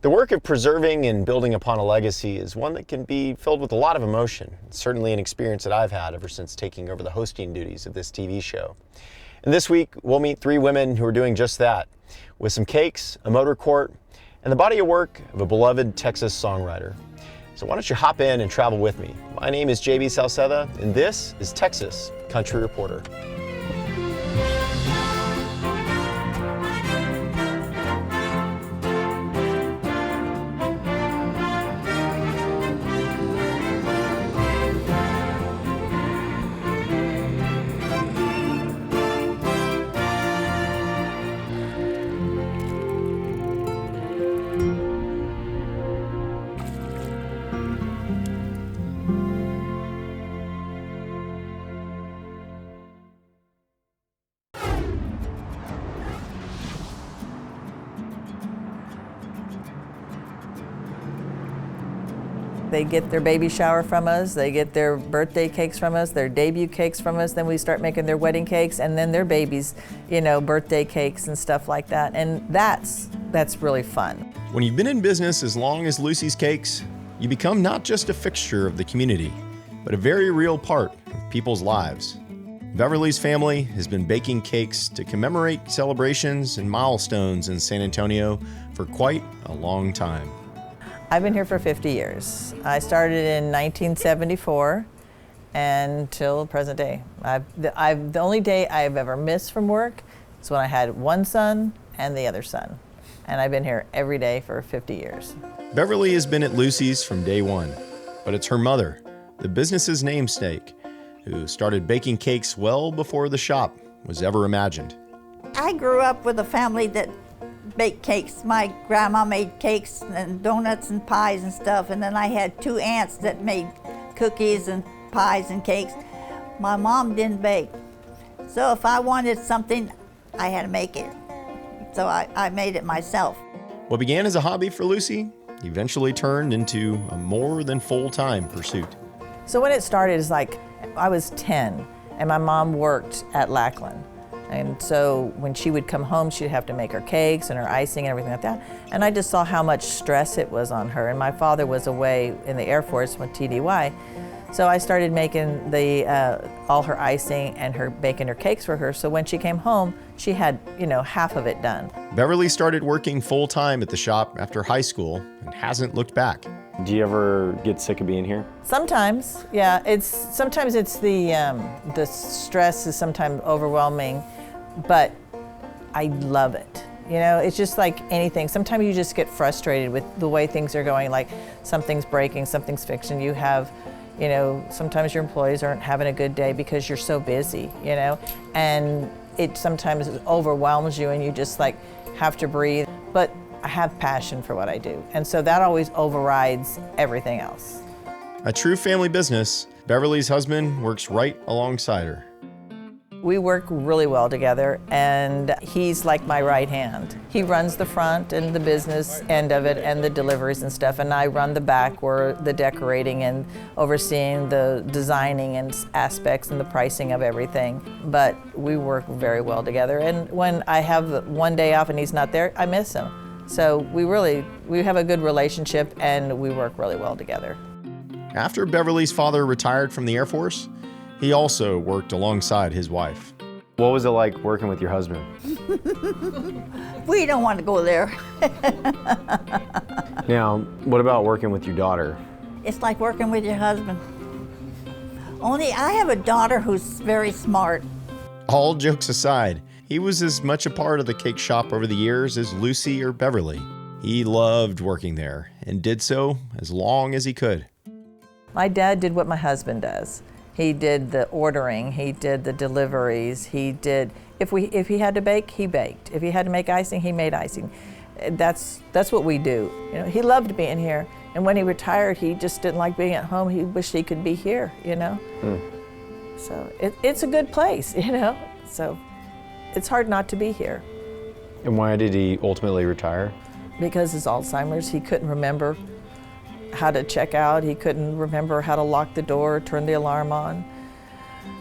The work of preserving and building upon a legacy is one that can be filled with a lot of emotion. It's certainly an experience that I've had ever since taking over the hosting duties of this TV show. And this week, we'll meet 3 women who are doing just that, with some cakes, a motor court, and the body of work of a beloved Texas songwriter. So why don't you hop in and travel with me? My name is JB Salceda, and this is Texas Country Reporter. They get their baby shower from us, they get their birthday cakes from us, their debut cakes from us, then we start making their wedding cakes, and then their babies, birthday cakes and stuff like that. And that's really fun. When you've been in business as long as Lucy's Cakes, you become not just a fixture of the community, but a very real part of people's lives. Beverly's family has been baking cakes to commemorate celebrations and milestones in San Antonio for quite a long time. I've been here for 50 years. I started in 1974 until present day. The only day I've ever missed from work is when I had one son and the other son. And I've been here every day for 50 years. Beverly has been at Lucy's from day one, but it's her mother, the business's namesake, who started baking cakes well before the shop was ever imagined. I grew up with a family that baked cakes. My grandma made cakes and donuts and pies and stuff, and then I had 2 aunts that made cookies and pies and cakes. My mom didn't bake, so if I wanted something, I had to make it. So I made it myself. What began as a hobby for Lucy eventually turned into a more than full-time pursuit. So when it started, it's like I was 10, and my mom worked at Lackland. And so when she would come home, she'd have to make her cakes and her icing and everything like that. And I just saw how much stress it was on her. And my father was away in the Air Force with TDY. So I started making all her icing and baking her cakes for her. So when she came home, she had, half of it done. Beverly started working full-time at the shop after high school and hasn't looked back. Do you ever get sick of being here? Sometimes, yeah. Sometimes it's the stress is sometimes overwhelming, but I love it. It's just like anything. Sometimes you just get frustrated with the way things are going, like something's breaking, something's fixing. You have, sometimes your employees aren't having a good day because you're so busy, and it sometimes overwhelms you and you just like have to breathe. But I have passion for what I do, and so that always overrides everything else. A true family business, Beverly's husband works right alongside her. We work really well together, and he's like my right hand. He runs the front and the business end of it and the deliveries and stuff, and I run the back where the decorating and overseeing the designing and aspects and the pricing of everything. But we work very well together, and when I have one day off and he's not there, I miss him. So we have a good relationship, and we work really well together. After Beverly's father retired from the Air Force, he also worked alongside his wife. What was it like working with your husband? We don't want to go there. Now, what about working with your daughter? It's like working with your husband. Only I have a daughter who's very smart. All jokes aside, he was as much a part of the cake shop over the years as Lucy or Beverly. He loved working there and did so as long as he could. My dad did what my husband does. He did the ordering, he did the deliveries, he did, if he had to bake, he baked. If he had to make icing, he made icing. That's what we do. He loved being here, and when he retired, he just didn't like being at home. He wished he could be here, So it's a good place, So it's hard not to be here. And why did he ultimately retire? Because his Alzheimer's, he couldn't remember how to check out. He couldn't remember how to lock the door, turn the alarm on.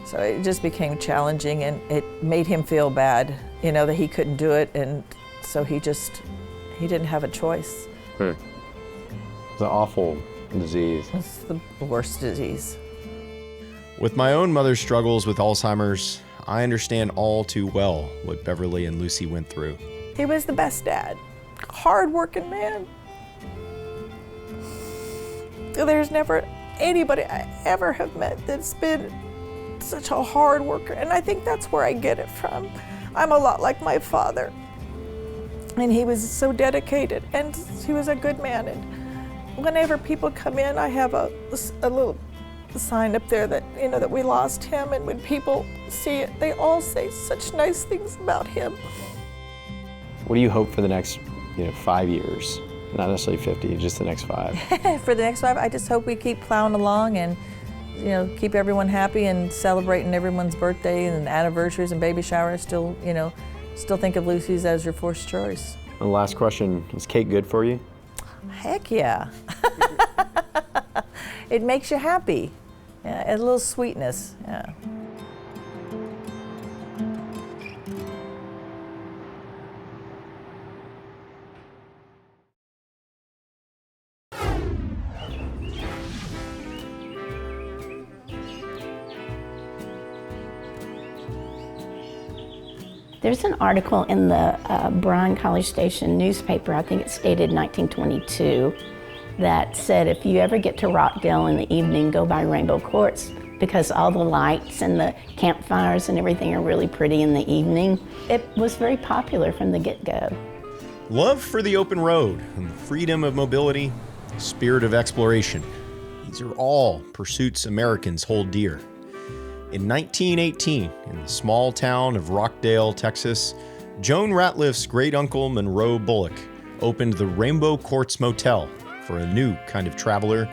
So it just became challenging, and it made him feel bad, that he couldn't do it, and so he didn't have a choice. It's an awful disease. It's the worst disease. With my own mother's struggles with Alzheimer's, I understand all too well what Beverly and Lucy went through. He was the best dad. Hard-working man. There's never anybody I ever have met that's been such a hard worker, and I think that's where I get it from. I'm a lot like my father, and he was so dedicated, and he was a good man. And whenever people come in, I have a little sign up there that, you know, that we lost him, and when people see it, they all say such nice things about him. What do you hope for the next 5 years? Not necessarily 50, just the next 5. For the next 5, I just hope we keep plowing along and, keep everyone happy and celebrating everyone's birthday and anniversaries and baby showers. Still think of Lucy's as your first choice. And the last question, is cake good for you? Heck yeah. It makes you happy. Yeah, a little sweetness, yeah. There's an article in the Bryan College Station newspaper, I think it's dated 1922, that said if you ever get to Rockdale in the evening, go by Rainbow Courts, because all the lights and the campfires and everything are really pretty in the evening. It was very popular from the get-go. Love for the open road and the freedom of mobility, the spirit of exploration. These are all pursuits Americans hold dear. In 1918, in the small town of Rockdale, Texas, Joan Ratliff's great-uncle Monroe Bullock opened the Rainbow Courts Motel for a new kind of traveler,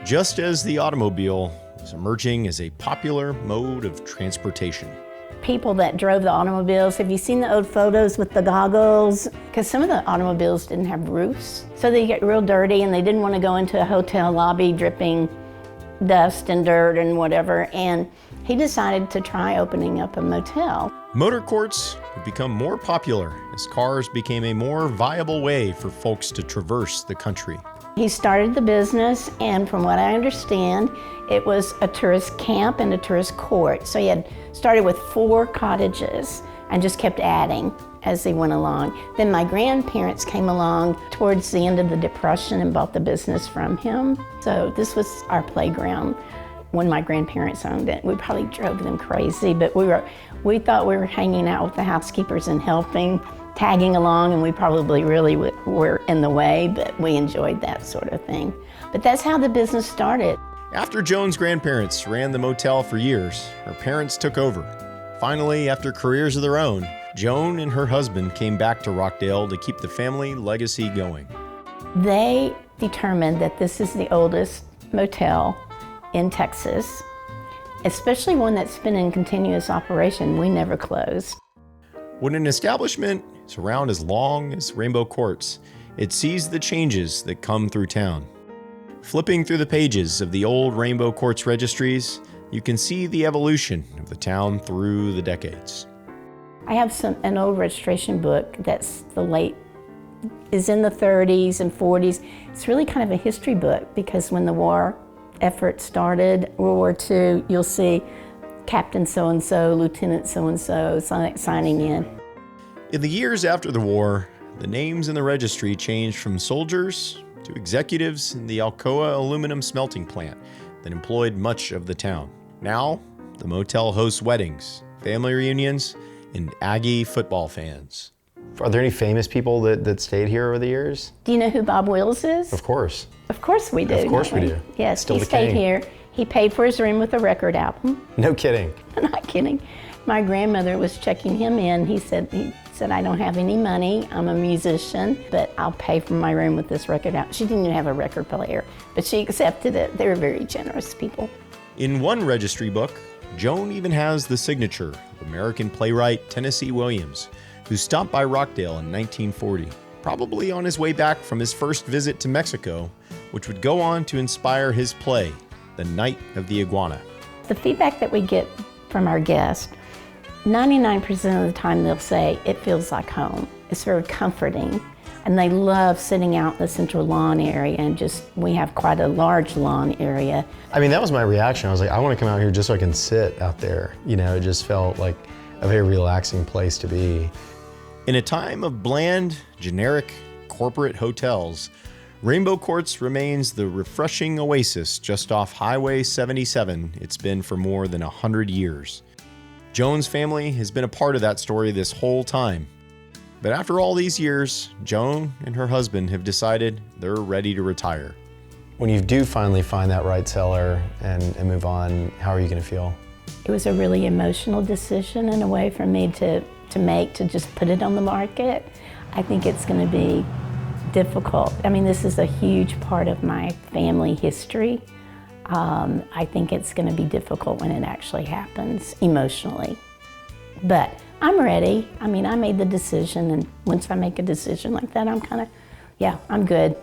just as the automobile was emerging as a popular mode of transportation. People that drove the automobiles, have you seen the old photos with the goggles? Because some of the automobiles didn't have roofs, so they get real dirty and they didn't want to go into a hotel lobby dripping dust and dirt and whatever, and he decided to try opening up a motel. Motor courts would become more popular as cars became a more viable way for folks to traverse the country. He started the business, and from what I understand, it was a tourist camp and a tourist court. So he had started with 4 cottages and just kept adding as they went along. Then my grandparents came along towards the end of the Depression and bought the business from him. So this was our playground when my grandparents owned it. We probably drove them crazy, but we thought we were hanging out with the housekeepers and helping, tagging along, and we probably really were in the way, but we enjoyed that sort of thing. But that's how the business started. After Joan's grandparents ran the motel for years, her parents took over. Finally, after careers of their own, Joan and her husband came back to Rockdale to keep the family legacy going. They determined that this is the oldest motel in Texas, especially one that's been in continuous operation. We never closed. When an establishment is around as long as Rainbow Courts, it sees the changes that come through town. Flipping through the pages of the old Rainbow Courts registries, you can see the evolution of the town through the decades. I have an old registration book that's is in the 30s and 40s. It's really kind of a history book, because when the war effort started, World War II, you'll see Captain so-and-so, Lieutenant so-and-so signing in. In the years after the war, the names in the registry changed from soldiers to executives in the Alcoa aluminum smelting plant that employed much of the town. Now, the motel hosts weddings, family reunions, and Aggie football fans. Are there any famous people that stayed here over the years? Do you know who Bob Wills is? Of course. Of course we do. Of course we do. Yes, Still he the stayed king. here. He paid for his room with a record album. No kidding. I'm not kidding. My grandmother was checking him in. He said, I don't have any money. I'm a musician, but I'll pay for my room with this record album. She didn't even have a record player, but she accepted it. They were very generous people. In one registry book, Joan even has the signature of American playwright Tennessee Williams, who stopped by Rockdale in 1940, probably on his way back from his first visit to Mexico, which would go on to inspire his play, The Night of the Iguana. The feedback that we get from our guests, 99% of the time they'll say, it feels like home. It's very comforting. And they love sitting out in the central lawn area, and we have quite a large lawn area. I mean, that was my reaction. I was like, I want to come out here just so I can sit out there. You know, it just felt like a very relaxing place to be. In a time of bland, generic corporate hotels, Rainbow Courts remains the refreshing oasis just off Highway 77 it's been for more than 100 years. Joan's family has been a part of that story this whole time. But after all these years, Joan and her husband have decided they're ready to retire. When you do finally find that right seller and move on, how are you going to feel? It was a really emotional decision in a way for me to make, to just put it on the market. I think it's going to be difficult. I mean, this is a huge part of my family history. I think it's going to be difficult when it actually happens emotionally. But I'm ready. I mean, I made the decision, and once I make a decision like that, I'm kind of, yeah, I'm good.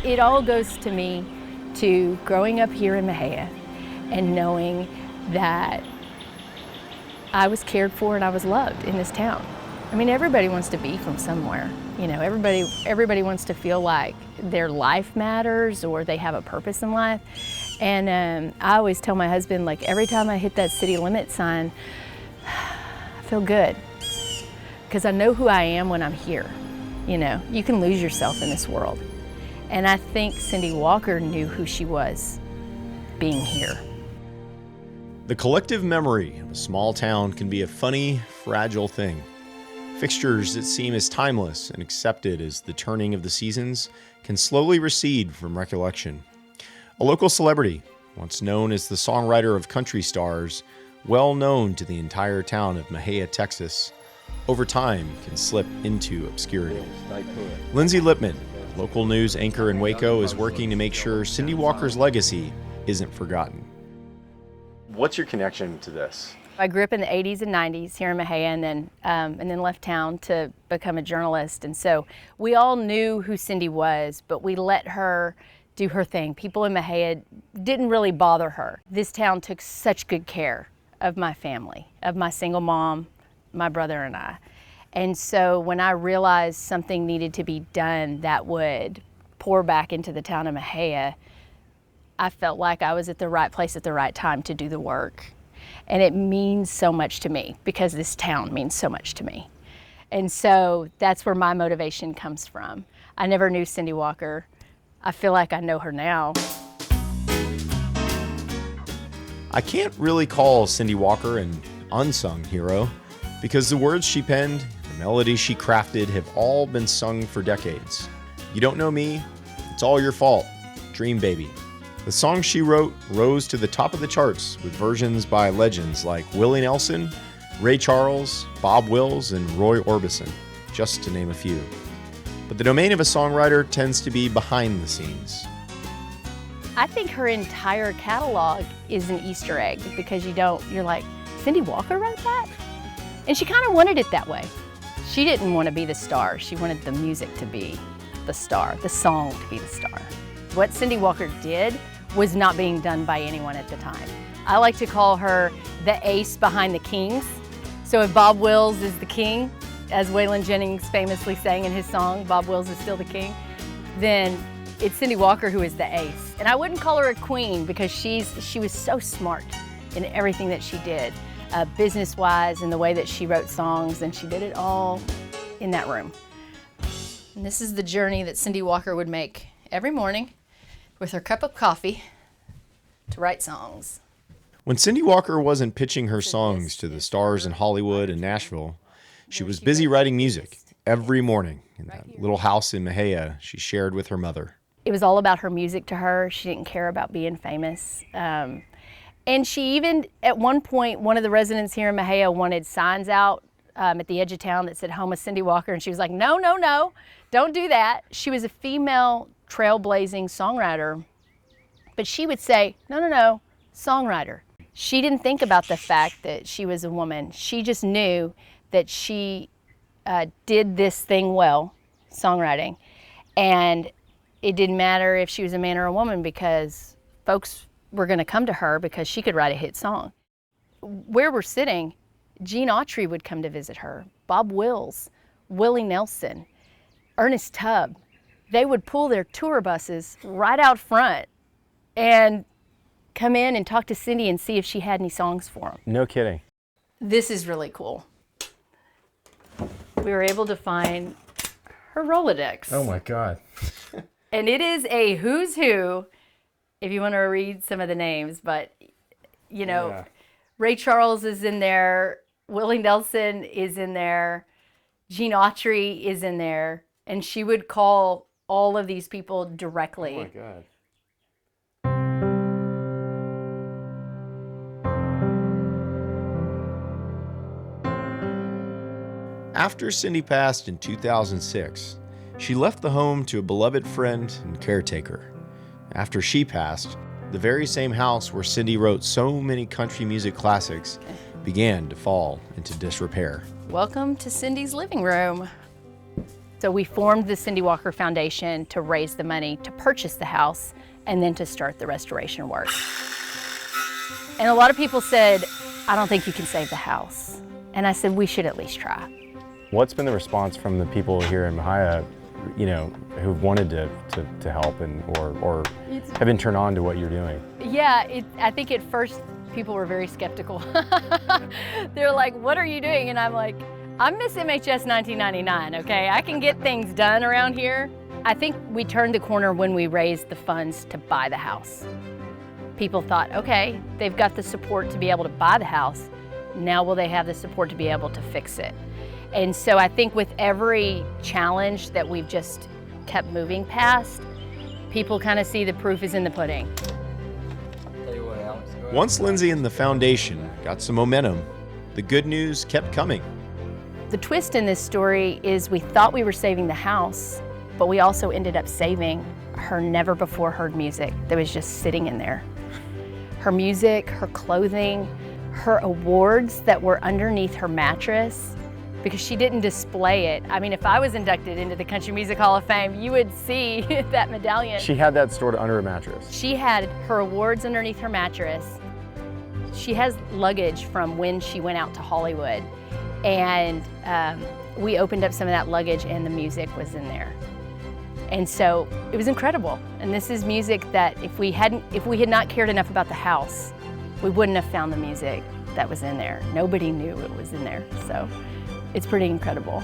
It all goes to me to growing up here in Mexia and knowing that I was cared for and I was loved in this town. I mean, everybody wants to be from somewhere. You know, everybody wants to feel like their life matters or they have a purpose in life. And I always tell my husband, like, every time I hit that city limit sign, I feel good. Because I know who I am when I'm here. You know, you can lose yourself in this world. And I think Cindy Walker knew who she was being here. The collective memory of a small town can be a funny, fragile thing. Fixtures that seem as timeless and accepted as the turning of the seasons can slowly recede from recollection. A local celebrity, once known as the songwriter of country stars, well known to the entire town of Mexia, Texas, over time can slip into obscurity. Lindsay Liepman, local news anchor in Waco, is working to make sure Cindy Walker's legacy isn't forgotten. What's your connection to this? I grew up in the 80s and 90s here in Mexia, and then left town to become a journalist. And so we all knew who Cindy was, but we let her do her thing. People in Mexia didn't really bother her. This town took such good care of my family, of my single mom, my brother and I. And so when I realized something needed to be done that would pour back into the town of Mexia, I felt like I was at the right place at the right time to do the work. And it means so much to me because this town means so much to me. And so that's where my motivation comes from. I never knew Cindy Walker. I feel like I know her now. I can't really call Cindy Walker an unsung hero because the words she penned, the melodies she crafted have all been sung for decades. You Don't Know Me, It's All Your Fault, Dream Baby. The songs she wrote rose to the top of the charts with versions by legends like Willie Nelson, Ray Charles, Bob Wills, and Roy Orbison, just to name a few. But the domain of a songwriter tends to be behind the scenes. I think her entire catalog is an Easter egg because you're like, Cindy Walker wrote that? And she kind of wanted it that way. She didn't want to be the star. She wanted the music to be the star, the song to be the star. What Cindy Walker did was not being done by anyone at the time. I like to call her the ace behind the kings. So if Bob Wills is the king, as Waylon Jennings famously sang in his song, Bob Wills is still the king, then it's Cindy Walker who is the ace. And I wouldn't call her a queen because she was so smart in everything that she did, business-wise, and the way that she wrote songs, and she did it all in that room. And this is the journey that Cindy Walker would make every morning with her cup of coffee to write songs. When Cindy Walker wasn't pitching her songs to the stars in Hollywood and Nashville, she was busy writing music every morning in that little house in Mexia she shared with her mother. It was all about her music to her. She didn't care about being famous. And she even, at one point, one of the residents here in Mexia wanted signs out at the edge of town that said, "Home of Cindy Walker," and she was like, no, no, no, don't do that. She was a female trailblazing songwriter, but she would say, no, no, no, songwriter. She didn't think about the fact that she was a woman. She just knew that she did this thing well. songwriting. And it didn't matter if she was a man or a woman because folks were going to come to her because she could write a hit song. Where we're sitting, Gene Autry would come to visit her, Bob Wills, Willie Nelson, Ernest Tubb. They would pull their tour buses right out front and come in and talk to Cindy and see if she had any songs for them. No kidding. This is really cool. We were able to find her Rolodex. Oh my God. And it is a who's who, if you want to read some of the names, but you know, Yeah. Ray Charles is in there, Willie Nelson is in there, Gene Autry is in there, and she would call all of these people directly. Oh my God. After Cindy passed in 2006, she left the home to a beloved friend and caretaker. After she passed, the very same house where Cindy wrote so many country music classics began to fall into disrepair. Welcome to Cindy's living room. So we formed the Cindy Walker Foundation to raise the money to purchase the house and then to start the restoration work. And a lot of people said, I don't think you can save the house. And I said, we should at least try. What's been the response from the people here in Mexia, you know, who've wanted to help and or have been turned on to what you're doing? Yeah, I think at first people were very skeptical. They're like, what are you doing? And I'm like, I'm Miss MHS 1999, okay? I can get things done around here. I think we turned the corner when we raised the funds to buy the house. People thought, okay, they've got the support to be able to buy the house. Now will they have the support to be able to fix it? And so I think with every challenge that we've just kept moving past, people kind of see the proof is in the pudding. Once Lindsay and the foundation got some momentum, the good news kept coming. The twist in this story is we thought we were saving the house, but we also ended up saving her never before heard music that was just sitting in there. Her music, her clothing, her awards that were underneath her mattress, because she didn't display it. I mean, if I was inducted into the Country Music Hall of Fame, you would see that medallion. She had that stored under a mattress. She had her awards underneath her mattress. She has luggage from when she went out to Hollywood. And we opened up some of that luggage and the music was in there. And so it was incredible. And this is music that if we had not cared enough about the house, we wouldn't have found the music that was in there. Nobody knew it was in there. So it's pretty incredible.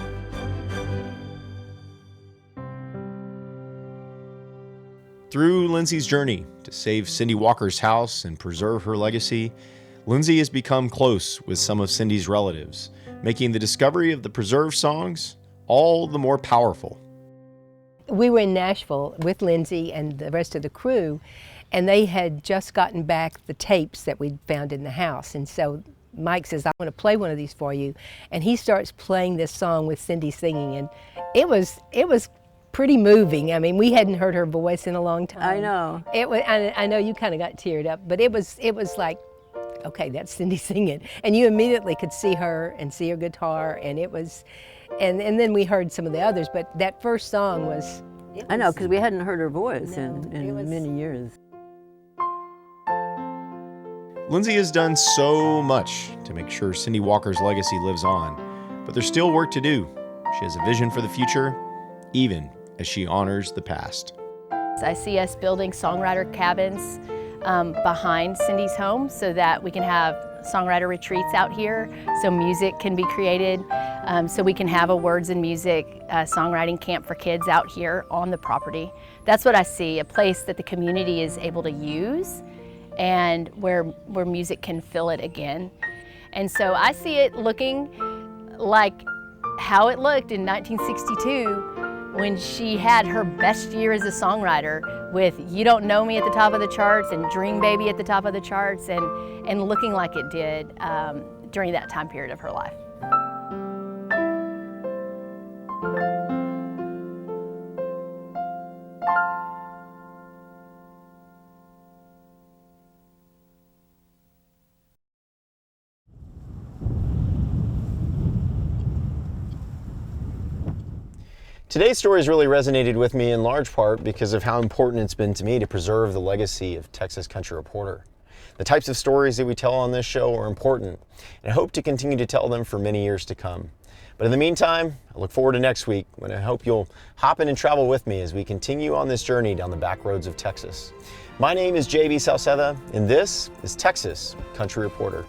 Through Lindsay's journey to save Cindy Walker's house and preserve her legacy, Lindsay has become close with some of Cindy's relatives, making the discovery of the preserved songs all the more powerful. We were in Nashville with Lindsay and the rest of the crew, and they had just gotten back the tapes that we'd found in the house. And so Mike says, I want to play one of these for you. And he starts playing this song with Cindy singing, and it was pretty moving. I mean, we hadn't heard her voice in a long time. I know. It was, I know you kind of got teared up, but it was like, okay, that's Cindy singing. And you immediately could see her and see her guitar, and it was, and then we heard some of the others, but that first song was, I know, because we hadn't heard her voice No, it in was- many years. Lindsay has done so much to make sure Cindy Walker's legacy lives on, but there's still work to do. She has a vision for the future, even as she honors the past. I see us building songwriter cabins behind Cindy's home so that we can have songwriter retreats out here, so music can be created, so we can have a words and music songwriting camp for kids out here on the property. That's what I see, a place that the community is able to use and where music can fill it again. And so I see it looking like how it looked in 1962 when she had her best year as a songwriter with You Don't Know Me at the top of the charts and Dream Baby at the top of the charts, and looking like it did during that time period of her life. Today's story has really resonated with me in large part because of how important it's been to me to preserve the legacy of Texas Country Reporter. The types of stories that we tell on this show are important, and I hope to continue to tell them for many years to come. But in the meantime, I look forward to next week when I hope you'll hop in and travel with me as we continue on this journey down the back roads of Texas. My name is JB Salceda, and this is Texas Country Reporter.